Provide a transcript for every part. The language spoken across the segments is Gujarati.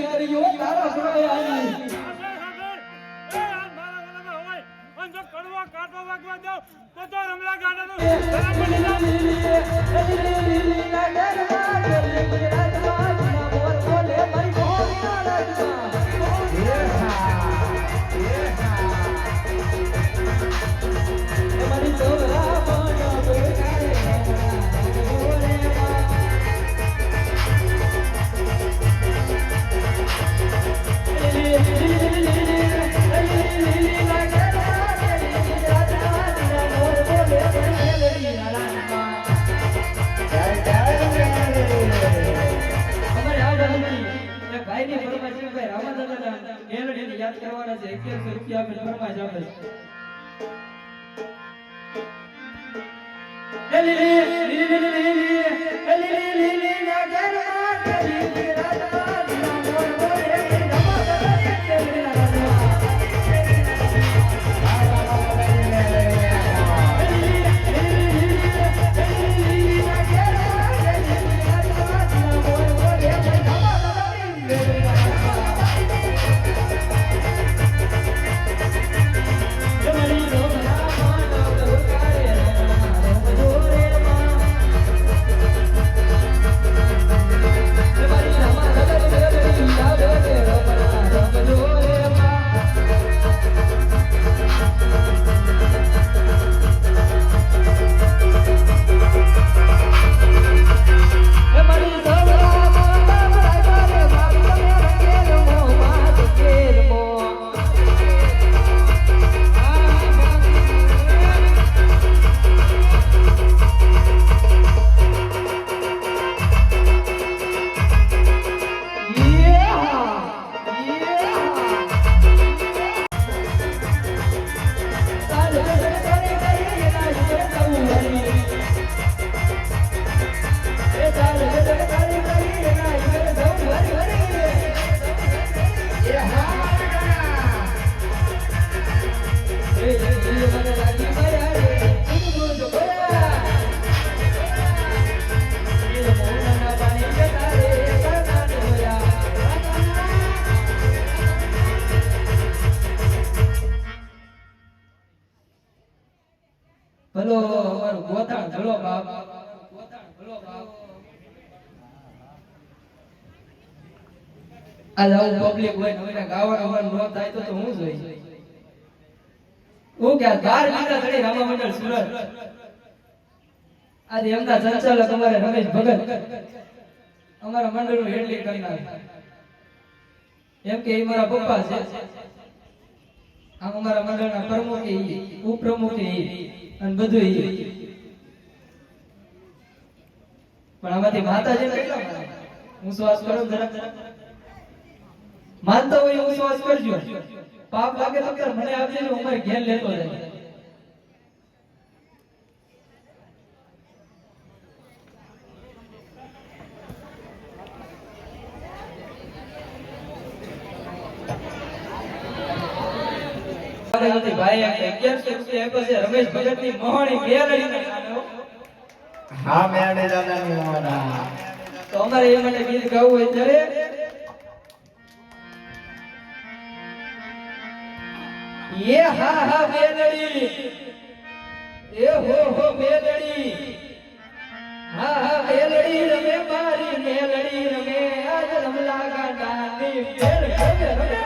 યાદ કર્યો તારા ઘરે આવી તો રમલા યાદ કરવાના છે 1100 રૂપિયા આપીને ફરમાઈશ આપે ભલો અમારું ગોતાણ ભલો બાપ આ જાવ પબ્લિક હોય ને ગાવાનું મન ન થાય તો હું જોઈ હું કે 12 મિનિટ ઘડી રામા મંડળ સુરત આજે એમના સંચાલક અમારે રમેશ ભગત અમારા મંડળનું હેડલી કરનાર એમ કે એ મારા પપ્પા છે આમ અમારા મંડળના પ્રમુખ ઉપપ્રમુખ અને બધું પણ આમાંથી માતાજી કેટલા હું શ્વાસ કરું જરા માનતો હોય હું શ્વાસ કરજો પાપ લાગે તો કર મને આપજે હું મારી ઘેર લેતો જાય ભાઈ 1100 રૂપિયા આપ્યો છે રમેશ ભગત ની મોહણી મેલડી હા મેલડી દાદાની મોહણા તો અમારે એ માટે ગીત ગાવું હોય ત્યારે ये हा हा मेलड़ी ए हो मेलड़ी हा हा मेलड़ी रमे मारी मेलड़ी रमे आज रमला गांडानी फेर रमे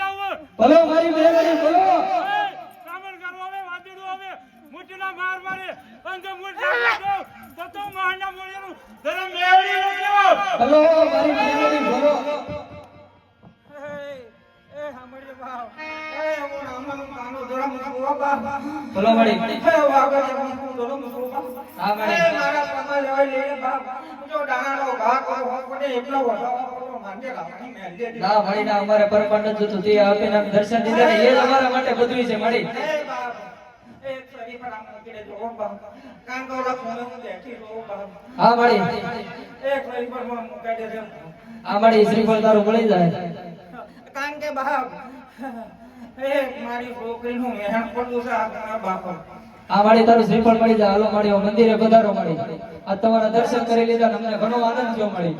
જાવું ભલો મારી મેલડી ભલો કામર કરો હવે વાદળું હવે મુઠીના માર મારે અંગે મુઠી દો તો મહાના મોળીનું ધરમ મેળી રોક્યો ભલો મારી મેલડી ભલો એ સાંભળ્યો બાપ એ હું અમારું કાનો ધરમ સુવા બાપ ભલો મળી એ વાગર હું ધરમ સુવા હા એ મળી મારા પ્રમા લેવા લે બાપ જો ડાણાનો ઘા કરો પડે એટલો વધારો માંગે લાવણી મેલજે ના મળી ના અમારે પરપંડ જોતું તે આપીને આમ દર્શન દીધા ને એ જ અમારા માટે બધું છે મળી એ બાપ એ સરી પર આમ મૂકીને જો બાપ કાન તો રાખો હું બેઠી જો બાપ હા મળી એક સરી પર હું મૂકી દે આ મળી શ્રીફળ તારું મળી જાય કારણ કે બાપ એ મારી છોકરીનું મહેણ પડું છે આ બાપ આ મળી તારું શ્રીફળ મળી જાય હાલો મળી મંદિરે પધારો મળી આ તમારા દર્શન કરી લીધા ને અમને ઘણો આનંદ થયો મળી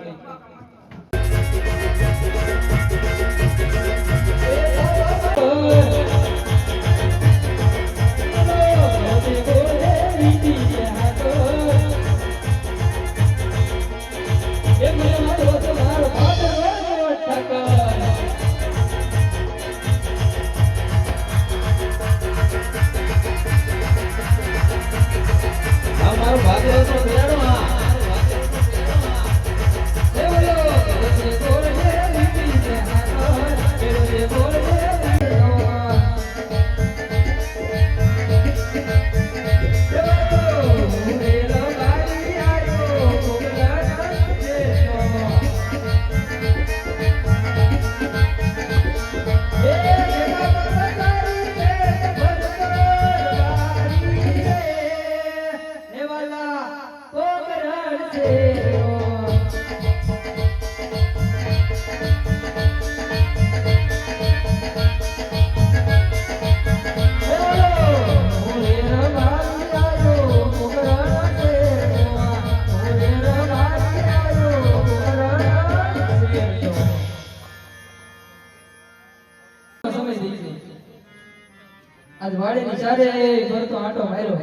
આજ વાડીની ચારે ફરતો આંટો માર્યો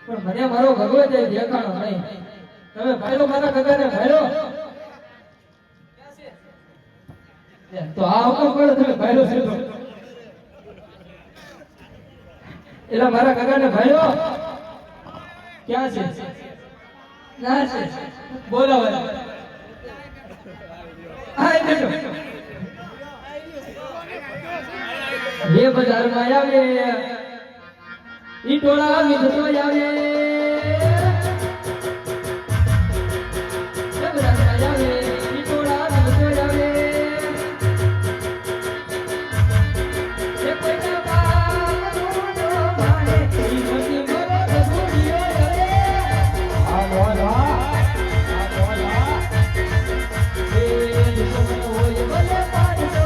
પણ મને મારો ભગવત દેખાણો નહીં તમે ભાઈલો મારા કાકાને ભાઈલો તો આ હુકમ કરો તમે ભાઈલો સીધો એલા મારા કાકાને ભાઈલો ક્યાં છે ના છે બોલાવો આ બેઠો ये बाजार में आवे ई टोला विधतो आवे ये बाजार में आवे ई टोला विधतो आवे ये कोई ना बात नो माने ई मोती मोरो बसुड़ियो आवे आ बोला ए दुश्मन होय भले पाड़ दो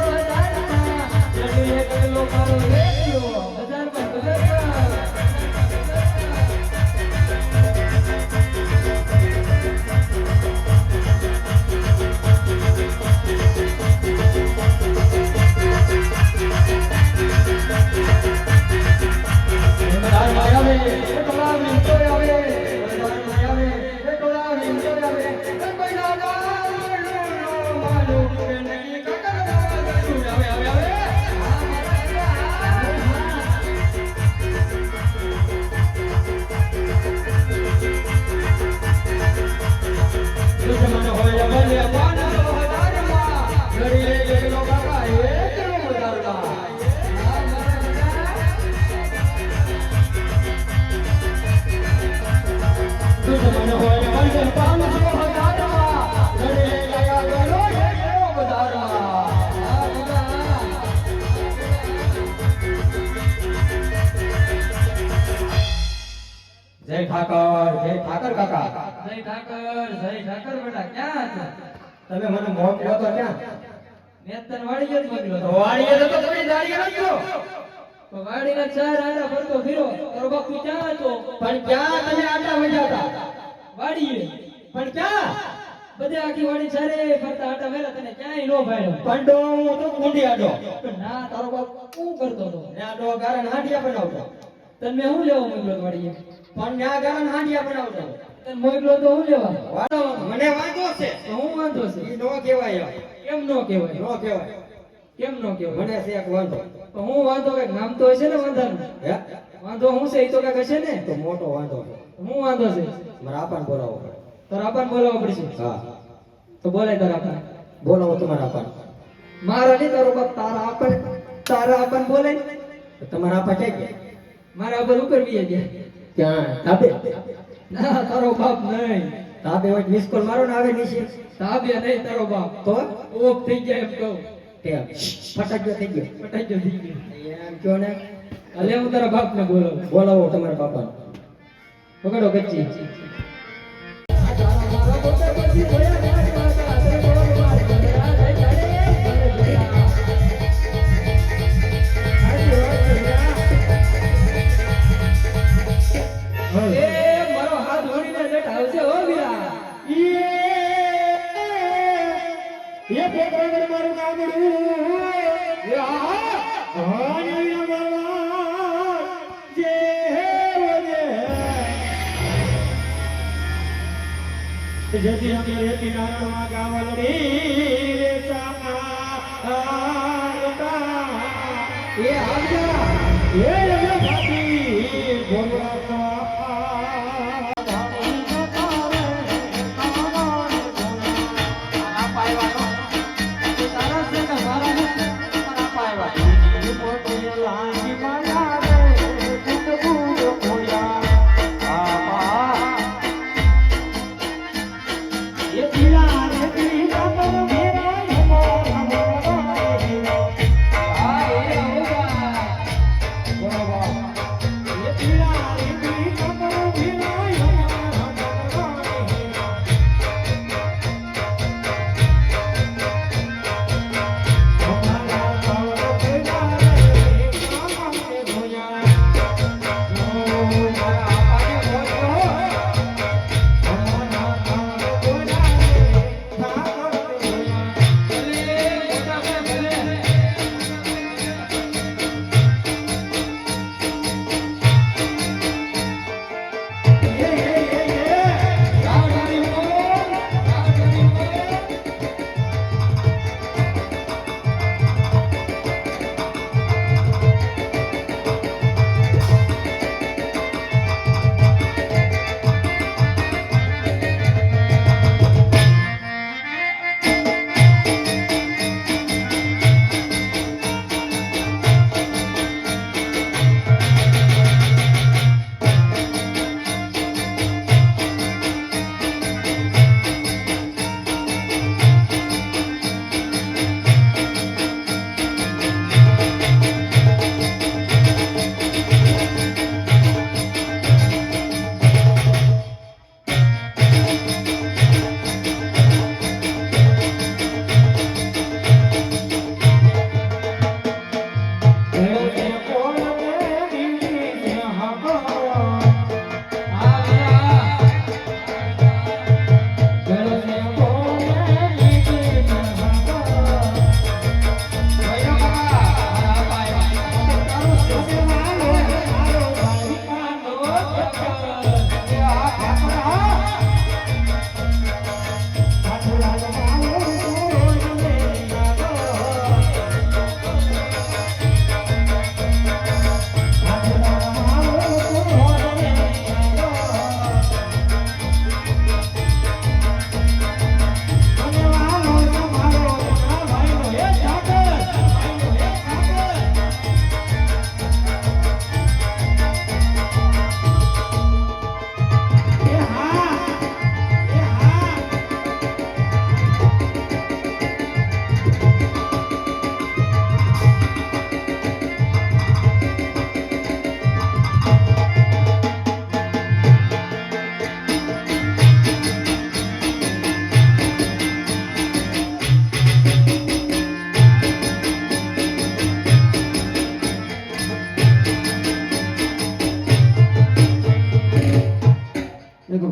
જય ઠાકર કાકા જય ઠાકર બેટા ક્યાં છો તમે મને મોકલ્યો તો ક્યાં મેં તને વાડી જ મોકલ્યો તો વાડીએ તો તમે દાડીએ નાખ્યો તો વાડીના ચાર આડા ફરતો ફીરો તારો બાપુ ક્યાં હતો પણ ક્યાં તમે આટા વજાતા વાડીએ પણ ક્યાં બધે આખી વાડી ચારે ફરતા આટા મેલા તને ક્યાંય નો ભાડ્યો પંડો હું તો કુંડી આડો પણ ના તારો બાપ શું કરતો હતો ને આડો ગારણ હાંડિયા બનાવતો તને મેં શું લેવા મોકલ્યો વાડીએ પણ ન્યા ગારણ હાંડિયા બનાવતો તને મોકલ્યો તો શું લેવા મને વાંધો છે તો હું વાંધો છે ઈ નો કહેવાય કેમ નો કહેવાય નો કહેવાય કેમ નો કહેવાય? મને છે એક વાંધો. તો હું વાંધો કઈક નામ તો હશે ને વાંધાનું? હે? વાંધો હું છે એ તો કઈક હશે ને? તો મોટો વાંધો છે. હું વાંધો છે? મારા આપાને બોલાવો પડે. તારા આપાને બોલાવવા પડશે. હા, તો બોલાય તારા આપાને. બોલાવો તમારા આપાને. મારા નહીં તારો બાપ, તારા આપાને બોલાય. તો તમારા આપા ક્યાં ગયા? મારા આપાને ઉપર બી ગયા. ત્યાં તાબે. ના તારો બાપ નહીં. તાબે હોય મિસ કોલ મારો ને આવે નીચે. તાબે નહીં તારો બાપ. તો ઓફ થઈ જાય એમ કહું. ત્યાં ફટાક્યો થઈ ગયો. પટાઈ ગયો થઈ ગયો. એમ કયો ને. અલે હું તારા બાપને બોલાવું. બોલાવો તમારા બાપાને. પકડો કચ્ચી. એ મારો હાથ વળીને જટ આવશે હો વીરા. એ પોકરણ મારું ગામડું એ આ આનંદ ભગવાન જે વજે જેથી અમે રેતી નારણમાં ગાવલડી રે સાના એ આવજા. એ અમે ભાતી ભોળવા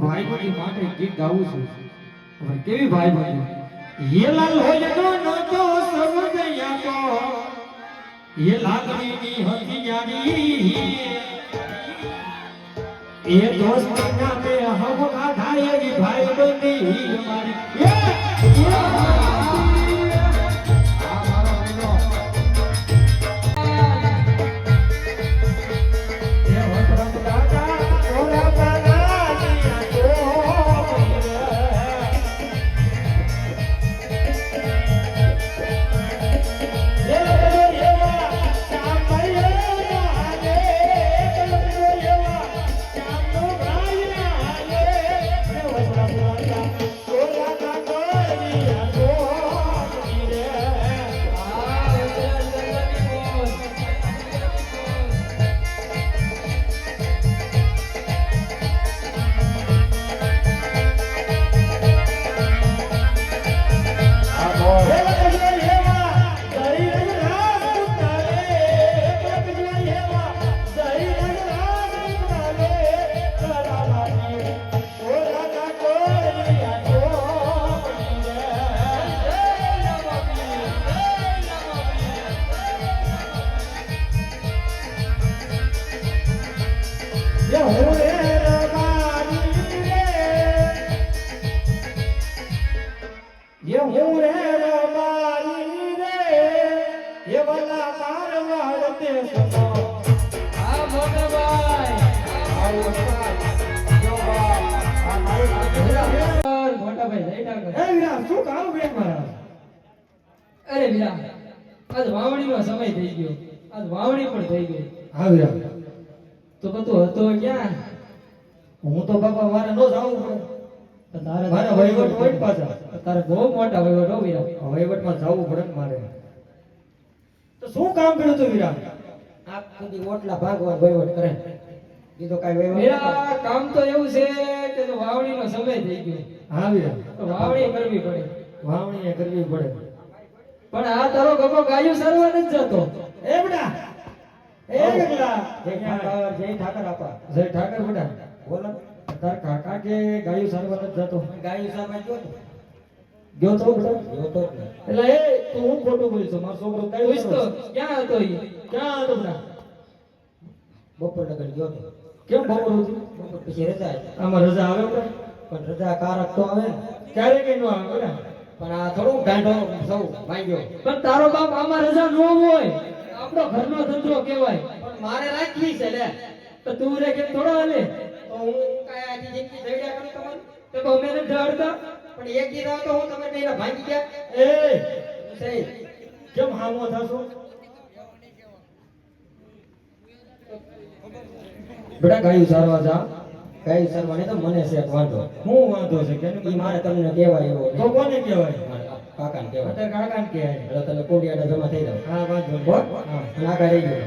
ભાઈબંધી માટે ગીત ગાવું છું. હવે કેવી ભાઈબંધી? ये लाल हो जनो नो तो सब गया तो ये लालनी नी हसी जानी ये दोस्त ना में हम आधाए भाई बंदी हमारी ये વાલા મારવાડ તે સુનો આ મોટાભાઈ આવો સાથ જો બા આ મારું મોટાભાઈ જય ઠાકર. એ વીરા શું કામ બે મારા અરે વીરા આજ વાવણીનો સમય થઈ ગયો, આજ વાવણી પણ થઈ ગઈ. હા વીરા તો બધું હતો ક્યાં? હું તો બાપા મારે નો જાવું પડે તો તારે મારે વહીવટ હોય ને પાછા તારે બહુ મોટા વહીવટ હો વીરા. વહીવટમાં જાવું પડે ને મારે તો શું કામ કર્યું તું વીરા આ સુધી ઓટલા ભાગવા વહીવટ કરે બીજો કાંઈ વહીવટ નથી. વીરા કામ તો એવું છે કે જો વાવણીનો સમય થઈ ગયો હા વીરા તો વાવણી કરવી પડે. વાવણી એ કરવી પડે પણ આ તારો ગગો ગાયું સરવા નથી જતો. એ બેટા એ ગગલા જય ઠાકર આપા જય ઠાકર બેટા બોલો તાર કાકા કે ગાયું સારવાર નથી જતો ગાયું સાહેબ ગયો તો ગયો તો બેટા ગયો તો જ ને. એટલે એ તું હું ખોટું બોલું છું મારો છોકરો કઈ પૂછતો ક્યાં હતો ઈ? ક્યાં હતો બેટા બપોર લગન ગયો તો કેમ બપોર હતી બપોર પછી રજા આવી. આમાં રજા આવે બેટા પણ રજા કારક તો આવે ને ક્યારે કઈ નો આવે બેટા પણ આ થોડું ગાંઠો સૌ માંગ્યો પણ તારો બાપ આમાં રજા ન હોય, આપણો ઘરનો ધંધો કહેવાય. પણ મારે રાખવી છે લે તો તું રે કેમ થોડો હાલે? તો હું કાંઈ આખી જિંદગી દઈડ્યા કરું તમારું તો કહું મેં નથી ઢળતા. પણ એક દી રાહ તો હું તમે કઈ ભાંગી ગયા એ સહી કેમ હામો થશો બેટા ગાયું સારવા જા ગાયું સરવાને તો મને છે એક વાંધો હું વાંધો છે કે ઈ મારે તમને કહેવાય એવો તો કોને કહેવાય મારા કાકાને કહેવાય અત્યારે કાકાને કહેવાય એટલે તમે કોડિયાને જમા થઈ જાવ હા વાંધો નહીં. બોલ હા અને આગળ રહી ગયો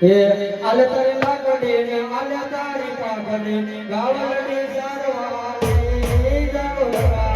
એ આલે તારે લાગડે ને આલે તારી પાગડે ગાવડે સારવાને જાવ લગા